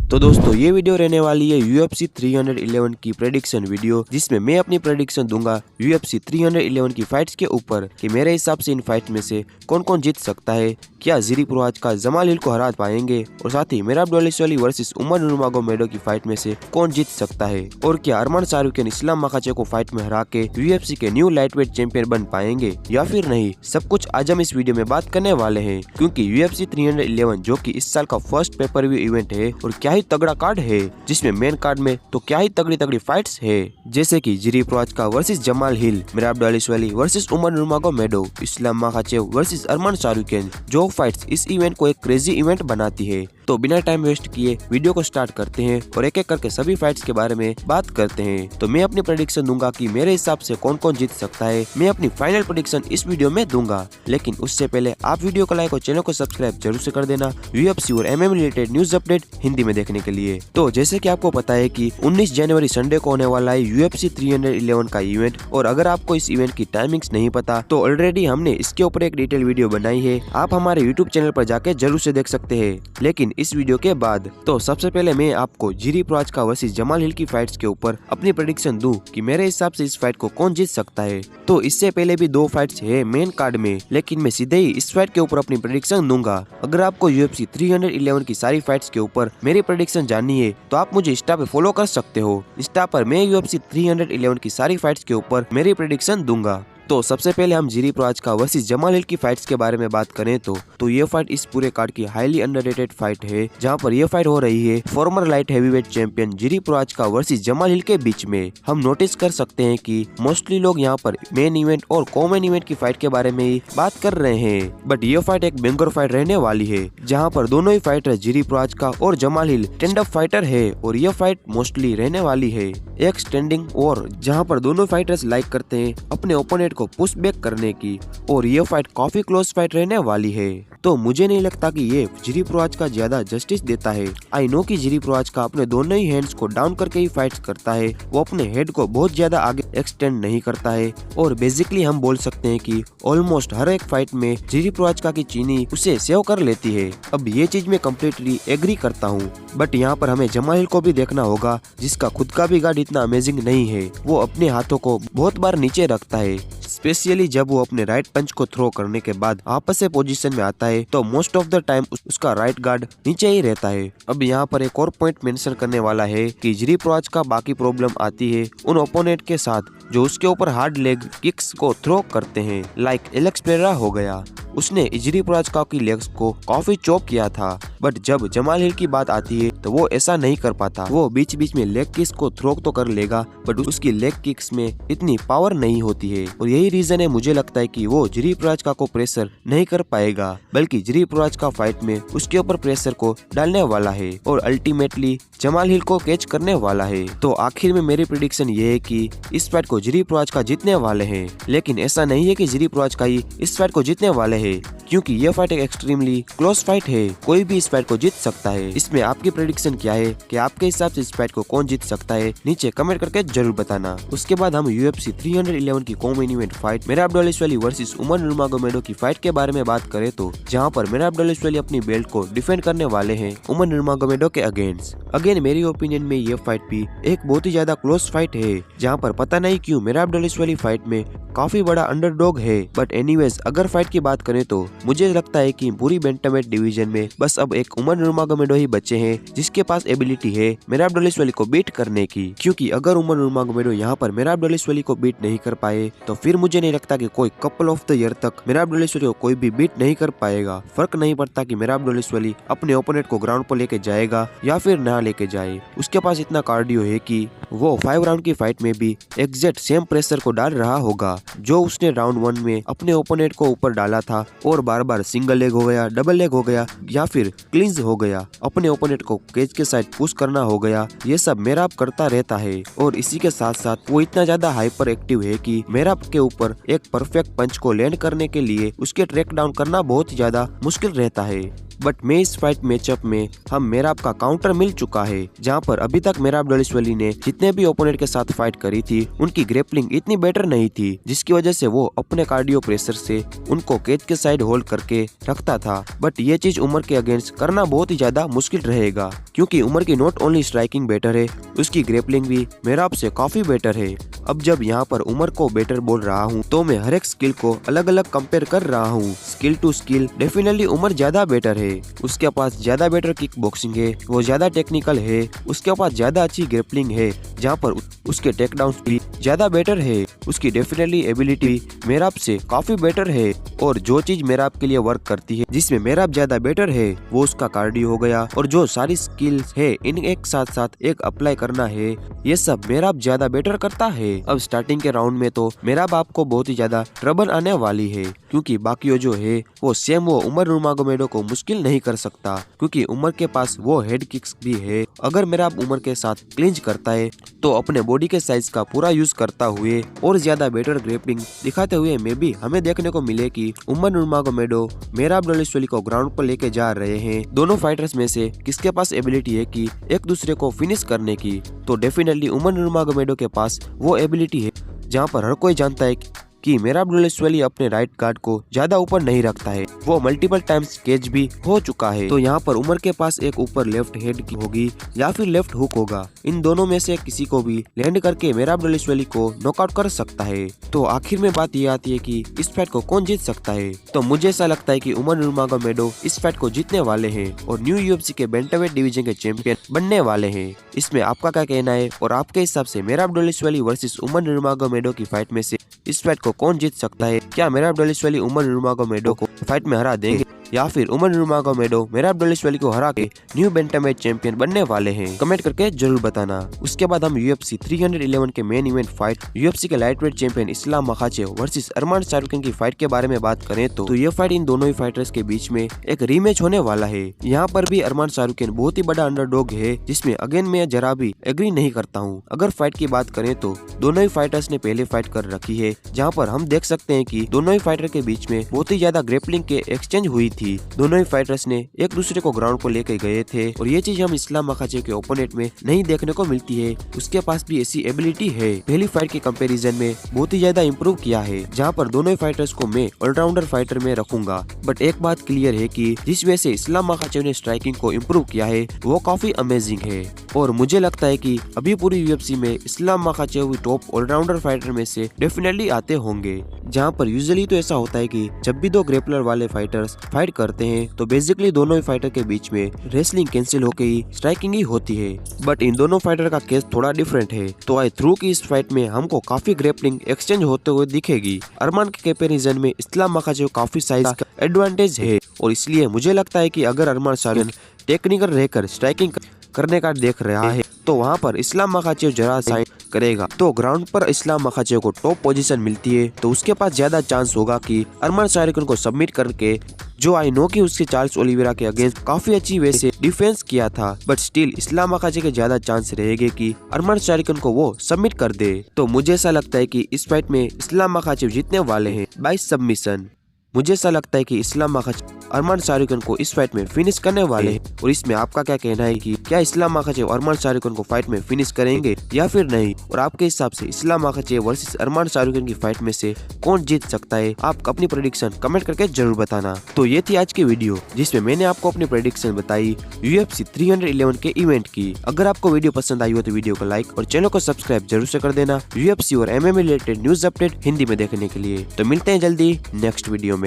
तो दोस्तों ये वीडियो रहने वाली है UFC 311 की प्रेडिक्शन वीडियो, जिसमें मैं अपनी प्रेडिक्शन दूंगा UFC 311 की फाइट्स के ऊपर कि मेरे हिसाब से इन फाइट में से कौन कौन जीत सकता है। क्या जिरी प्रोहाचका जमाल हिल को हरा पाएंगे और साथ ही मेराब डोलेश्वली वर्सेस उमर नूरमागोमेडोव की फाइट में से कौन जीत सकता है, और क्या अरमान शाहरुखियन इस्लाम मखाचेव को फाइट में हरा के UFC के न्यू लाइटवेट चैंपियन बन पाएंगे या फिर नहीं। सब कुछ आज हम इस वीडियो में बात करने वाले हैं, क्योंकि UFC 311 जो कि इस साल का फर्स्ट पेपर व्यू इवेंट है और क्या ही तगड़ा कार्ड है, जिसमें मेन कार्ड में तो क्या ही तगड़ी तगड़ी फाइट्स है, जैसे कि Jiri Prochazka versus Jamal Hill, Merab Dvalishvili versus Umar Nurmagomedov, Islam Makhachev versus Arman Tsarukyan. जो फाइट्स इस इवेंट को एक क्रेजी इवेंट बनाती है। तो बिना टाइम वेस्ट किए वीडियो को स्टार्ट करते हैं और एक एक करके सभी फाइट्स के बारे में बात करते हैं। तो मैं अपनी प्रेडिक्शन दूंगा कि मेरे हिसाब से कौन कौन जीत सकता है। मैं अपनी फाइनल प्रेडिक्शन इस वीडियो में दूंगा, लेकिन उससे पहले आप वीडियो को लाइक और चैनल को सब्सक्राइब जरूर से कर देना UFC और MMA related news update Hindi में देखने के लिए। तो जैसे कि आपको पता है कि 19 जनवरी संडे को होने वाला है UFC 311 का इवेंट, और अगर आपको इस इवेंट की टाइमिंग्स नहीं पता तो ऑलरेडी हमने इसके ऊपर एक डिटेल वीडियो बनाई है, आप हमारे यूट्यूब चैनल पर जाके जरूर से देख सकते हैं। लेकिन इस वीडियो के बाद तो सबसे पहले मैं आपको जिरी प्रोहाचका वर्सेस जमाल हिल की फाइट्स के ऊपर अपनी प्रेडिक्शन दूं कि मेरे हिसाब से इस फाइट को कौन जीत सकता है। तो इससे पहले भी दो फाइट्स है मेन कार्ड में, लेकिन मैं सीधे ही इस फाइट के ऊपर अपनी प्रेडिक्शन दूंगा। अगर आपको UFC 311 की सारी फाइट्स के ऊपर मेरी प्रेडिक्शन जाननी है तो आप मुझे इंस्टा पे फॉलो कर सकते हो। इंस्टा पर मैं UFC 311 की सारी फाइट्स के ऊपर मेरी प्रेडिक्शन दूंगा। तो सबसे पहले हम जिरी प्रोहाचका वर्सेस जमाल हिल की फाइट्स के बारे में बात करें तो ये फाइट इस पूरे कार्ड की हाईली अंडररेटेड फाइट है, जहां पर ये फाइट हो रही है former light heavyweight champion Jiri Prochazka versus Jamal Hill के बीच में। हम नोटिस कर सकते हैं कि मोस्टली लोग यहां पर मेन इवेंट और कॉमन इवेंट की फाइट के बारे में ही बात कर रहे हैं, बट ये फाइट एक बैंगर फाइट रहने वाली है, जहाँ पर दोनों ही फाइटर जिरी प्रोहाचका और जमाल हिल स्टैंड अप फाइटर है, और ये फाइट मोस्टली रहने वाली है एक स्टैंडिंग वॉर, जहाँ पर दोनों फाइटर्स लाइक करते हैं अपने ओपोनेंट को पुश बैक करने की, और ये फाइट काफी क्लोज फाइट रहने वाली है। तो मुझे नहीं लगता कि ये जिरी प्रोहाचका ज्यादा जस्टिस देता है। आई नो कि जिरी प्रोहाचका अपने दोनों ही हैंड्स को डाउन करके ही फाइट्स करता है, वो अपने हेड को बहुत ज्यादा आगे एक्सटेंड नहीं करता है, और बेसिकली हम बोल सकते हैं कि ऑलमोस्ट हर एक फाइट में जिरी प्रोहाचका की चीनी उसे सेव कर लेती है। अब ये चीज मैं कम्प्लीटली एग्री करता हूँ, बट यहाँ पर हमें जमाल हिल को भी देखना होगा, जिसका खुद का भी गार्ड इतना अमेजिंग नहीं है। वो अपने हाथों को बहुत बार नीचे रखता है, स्पेशली जब वो अपने राइट पंच को थ्रो करने के बाद वापस से पोजीशन में आता है तो मोस्ट ऑफ द टाइम उसका राइट गार्ड नीचे ही रहता है। अब यहाँ पर एक और पॉइंट मेंशन करने वाला है कि जिरी प्रोहाचका बाकी प्रॉब्लम आती है उन ओपोनेंट के साथ जो उसके ऊपर हार्ड लेग किक्स को थ्रो करते हैं, लाइक एलेक्स पेरेरा हो गया। उसने जिरी प्रोहाचका की लेग्स को काफी चॉप किया था, बट जब जमाल हिल की बात आती है तो वो ऐसा नहीं कर पाता। वो बीच बीच में लेग किक्स को थ्रो तो कर लेगा, बट उसकी लेग किक्स में इतनी पावर नहीं होती है, और यही रीजन है मुझे लगता है कि वो जिरी प्रोहाचका को प्रेशर नहीं कर पाएगा, बल्कि जिरी प्रोहाचका फाइट में उसके ऊपर प्रेशर को डालने वाला है और अल्टीमेटली जमाल हिल को कैच करने वाला है। तो आखिर में मेरी प्रेडिक्शन ये है कि इस फाइट को जिरी प्रोहाचका जीतने वाले हैं, लेकिन ऐसा नहीं है कि जिरी प्रोहाचका ही इस फाइट को जीतने वाले हैं, क्योंकि ये फाइट एक एक्सट्रीमली क्लोज फाइट है, कोई भी इस फाइट को जीत सकता है। इसमें आपकी प्रेडिक्शन क्या है कि आपके हिसाब से इस फाइट को कौन जीत सकता है, नीचे कमेंट करके जरूर बताना। उसके बाद हम UFC 311 की co-main event fight Merab Dvalishvili versus Umar Nurmagomedov की फाइट के बारे में बात करें तो जहां पर मेराब डोलेश्वली अपनी बेल्ट को डिफेंड करने वाले हैं उमर नूरमागोमेडोव के अगेंस्ट। अगेन मेरी ओपिनियन में ये फाइट भी एक बहुत ही ज्यादा क्लोज फाइट है, जहां पर पता नहीं क्यों मेराब डोलेश्वली फाइट में काफी बड़ा अंडरडॉग है, बट एनीवेज अगर फाइट की बात करें तो मुझे लगता है कि पूरी बैंटमवेट डिवीजन में बस अब एक उमर नूरमागोमेडोव ही बचे हैं जिसके पास एबिलिटी है मेराब डोलेश्वली को बीट करने की, क्योंकि अगर उमर नूरमागोमेडोव यहाँ पर मेराब डोलेश्वली को बीट नहीं कर पाए तो फिर मुझे नहीं लगता कि कोई कपल ऑफ द ईयर तक मेराब डोलेश्वली को कोई भी बीट नहीं कर पाएगा। फर्क नहीं पड़ता कि मेराब डोलेश्वली अपने ओपोनेंट को ग्राउंड पर लेके जाएगा या फिर ना लेके जाए, उसके पास इतना कार्डियो है कि वो 5 राउंड की फाइट में भी एग्जैक्ट सेम प्रेशर को डाल रहा होगा जो उसने राउंड 1 में अपने ओपोनेंट को ऊपर डाला था, और बार बार सिंगल लेग हो गया, डबल लेग हो गया या फिर क्लींज हो गया, अपने ओपोनेंट को केज के साइड पुश करना हो गया, ये सब मेराब करता रहता है। और इसी के साथ साथ वो इतना ज्यादा हाइपर एक्टिव है कि मेराब के ऊपर एक परफेक्ट पंच को लैंड करने के लिए उसके ट्रैक डाउन करना बहुत ज्यादा मुश्किल रहता है। बट मैं इस फाइट मैचअप में हम मेहराब का काउंटर मिल चुका है, जहां पर अभी तक मेहराब दलिशवली ने जितने भी ओपोनेंट के साथ फाइट करी थी उनकी ग्रेपलिंग इतनी बेटर नहीं थी, जिसकी वजह से वो अपने कार्डियो प्रेशर से उनको केज के साइड होल्ड करके रखता था। बट ये चीज उमर के अगेंस्ट करना बहुत ही ज्यादा मुश्किल रहेगा, क्योंकि उमर की नॉट ओनली स्ट्राइकिंग बेटर है, उसकी ग्रेपलिंग भी मेहराब से काफी बेटर है। अब जब यहाँ पर उमर को बेटर बोल रहा हूँ तो मैं हर एक स्किल को अलग अलग कंपेयर कर रहा हूँ। Skill to skill definitely Umar ज्यादा बेटर है, उसके पास ज्यादा बेटर किक बॉक्सिंग है, वो ज्यादा टेक्निकल है, उसके पास ज्यादा अच्छी ग्रेपलिंग है, जहाँ पर उसके टेकडाउन भी ज्यादा बेटर है, उसकी डेफिनेटली एबिलिटी मेहराब से काफी बेटर है। और जो चीज मेहराब के लिए वर्क करती है, जिसमें मेहराब ज्यादा बेटर है, वो उसका कार्डियो हो गया, और जो सारी स्किल्स है इन एक साथ साथ एक अप्लाई करना है, ये सब मेहराब ज्यादा बेटर करता है। अब स्टार्टिंग के राउंड में तो मेहराब आपको बहुत ही ज्यादा ट्रबल आने वाली है, क्योंकि बाकी जो है वो सेम वो उमर नूरमागोमेडो को मुश्किल नहीं कर सकता, क्योंकि उमर के पास वो हेड किक्स भी है। अगर मेहराब उमर के साथ क्लिंच करता है तो अपने बॉडी के साइज का पूरा यूज करता हुए और ज्यादा बेटर ग्रेपलिंग दिखाते हुए में भी हमें देखने को मिले कि उमर नूरमागोमेडो मेहराब दलिशवली को ग्राउंड पर लेके जा रहे हैं। दोनों फाइटर्स में से किसके पास एबिलिटी है कि एक दूसरे को फिनिश करने की, तो डेफिनेटली उमर नूरमागोमेडो के पास वो एबिलिटी है, जहाँ पर हर कोई जानता है कि मेहराब दलिशवली अपने राइट गार्ड को ज्यादा ऊपर नहीं रखता है, वो मल्टीपल टाइम्स केज भी हो चुका है। तो यहाँ पर उमर के पास एक ऊपर लेफ्ट हेड की होगी या फिर लेफ्ट हुक होगा, इन दोनों में से किसी को भी लैंड करके मेहराब दलिशवली को नॉकआउट कर सकता है। तो आखिर में बात ये आती है कि इस फाइट को कौन जीत सकता है, तो मुझे ऐसा लगता है कि उमर नूरमागोमेडो इस फाइट को जीतने वाले हैं और न्यू यूएफसी के बैंटमवेट डिवीजन के चैंपियन बनने वाले हैं। इसमें आपका क्या कहना है, और आपके हिसाब से मेहराब दलिशवली वर्सेस उमर नूरमागोमेडो की फाइट में से इस फाइट को कौन जीत सकता है? क्या मेहराब दलिशवली उमर नूरमागोमेडो को फाइट में हरा देंगे, या फिर उमर नूरमागोमेडो मेहराब दलिशवली को हरा के न्यू बैंटमवेट चैंपियन बनने वाले हैं? कमेंट करके जरूर बताना। उसके बाद हम यूएफसी 311 के मेन इवेंट फाइट यूएफसी के lightweight champion Islam Makhachev versus Arman Tsarukyan की फाइट के बारे में बात करें तो ये फाइट इन दोनों ही फाइटर्स के बीच में एक रीमैच होने वाला है। यहाँ पर भी अरमान शाहरुखन बहुत ही बड़ा अंडरडॉग है, जिसमें अगेन मैं जरा भी एग्री नहीं करता हूँ। अगर फाइट की बात करें तो दोनों ही फाइटर्स ने पहले फाइट कर रखी है, जहाँ पर हम देख सकते हैं कि दोनों ही फाइटर के बीच में बहुत ही ज्यादा ग्रेपलिंग के एक्सचेंज हुई थी। दोनों ही फाइटर्स ने एक दूसरे को ग्राउंड पर लेके गए थे, और ये चीज हम इस्लाम मखाचेव के ओपोनेंट में नहीं देखने को मिलती है। उसके पास भी ऐसी एबिलिटी है, पहली फाइट के कंपैरिजन में बहुत ही ज्यादा इम्प्रूव किया है, जहाँ पर दोनों ही फाइटर्स को मैं ऑलराउंडर फाइटर में रखूंगा। बट एक बात क्लियर है कि जिस वजह से इस्लाम मखाचेव ने स्ट्राइकिंग को इम्प्रूव किया है वो काफी अमेजिंग है, और मुझे लगता है कि अभी पूरी यूएफसी में Islam Makhachev top allrounder fighter में से डेफिनेटली आते होंगे। जहाँ पर यूजुअली तो ऐसा होता है कि जब भी दो ग्रेपलर वाले फाइटर्स फाइट करते हैं तो बेसिकली दोनों ही फाइटर के बीच में रेसलिंग कैंसिल होकर ही स्ट्राइकिंग ही होती है। बट इन दोनों फाइटर का केस थोड़ा डिफरेंट है, तो आई थ्रू की इस फाइट में हमको काफी ग्रेपलिंग एक्सचेंज होते हुए दिखेगी। अरमान के कंपैरिजन में इस्लाम मखाचेव काफी साइज का एडवांटेज है, और इसलिए मुझे लगता है कि अगर अरमान शाहरुखन टेक्निकल रहकर स्ट्राइकिंग करने का देख रहा है तो वहाँ पर इस्लाम मखाचेव जरा साइड करेगा, तो ग्राउंड पर इस्लाम मखाचेव को टॉप पोजीशन मिलती है, तो उसके पास ज्यादा चांस होगा कि अरमान शाहरुखन को सबमिट करके, जो आई नो कि उसके चार्ल्स ओलिवेरा के अगेंस्ट काफी अच्छी वे से डिफेंस किया था, बट स्टिल इस्लाम मखाचेव के ज्यादा चांस रहेंगे कि अरमान शाहरुखन को वो सबमिट कर दे। तो मुझे ऐसा लगता है कि इस फाइट में इस्लाम मखाचेव जीतने वाले हैं बाय सबमिशन। मुझे ऐसा लगता है कि इस्लाम मखाचेव अरमान शाहरुखन को इस फाइट में फिनिश करने वाले हैं, और इसमें आपका क्या कहना है कि क्या इस्लाम मखाचेव अरमान शाहरुखन को फाइट में फिनिश करेंगे या फिर नहीं? और आपके हिसाब से इस्लाम मखाचेव वर्सेस अरमान शाहरुखन की फाइट में से कौन जीत सकता है? आप अपनी प्रेडिक्शन कमेंट करके जरूर बताना। तो ये थी आज की वीडियो, जिसमें मैंने आपको अपनी प्रेडिक्शन बताई यूएफसी 311 के इवेंट की। अगर आपको वीडियो पसंद आई हो तो वीडियो को लाइक और चैनल को सब्सक्राइब जरूर से कर देना यूएफसी और MMA related news update Hindi में देखने के लिए। तो मिलते हैं जल्दी नेक्स्ट वीडियो में।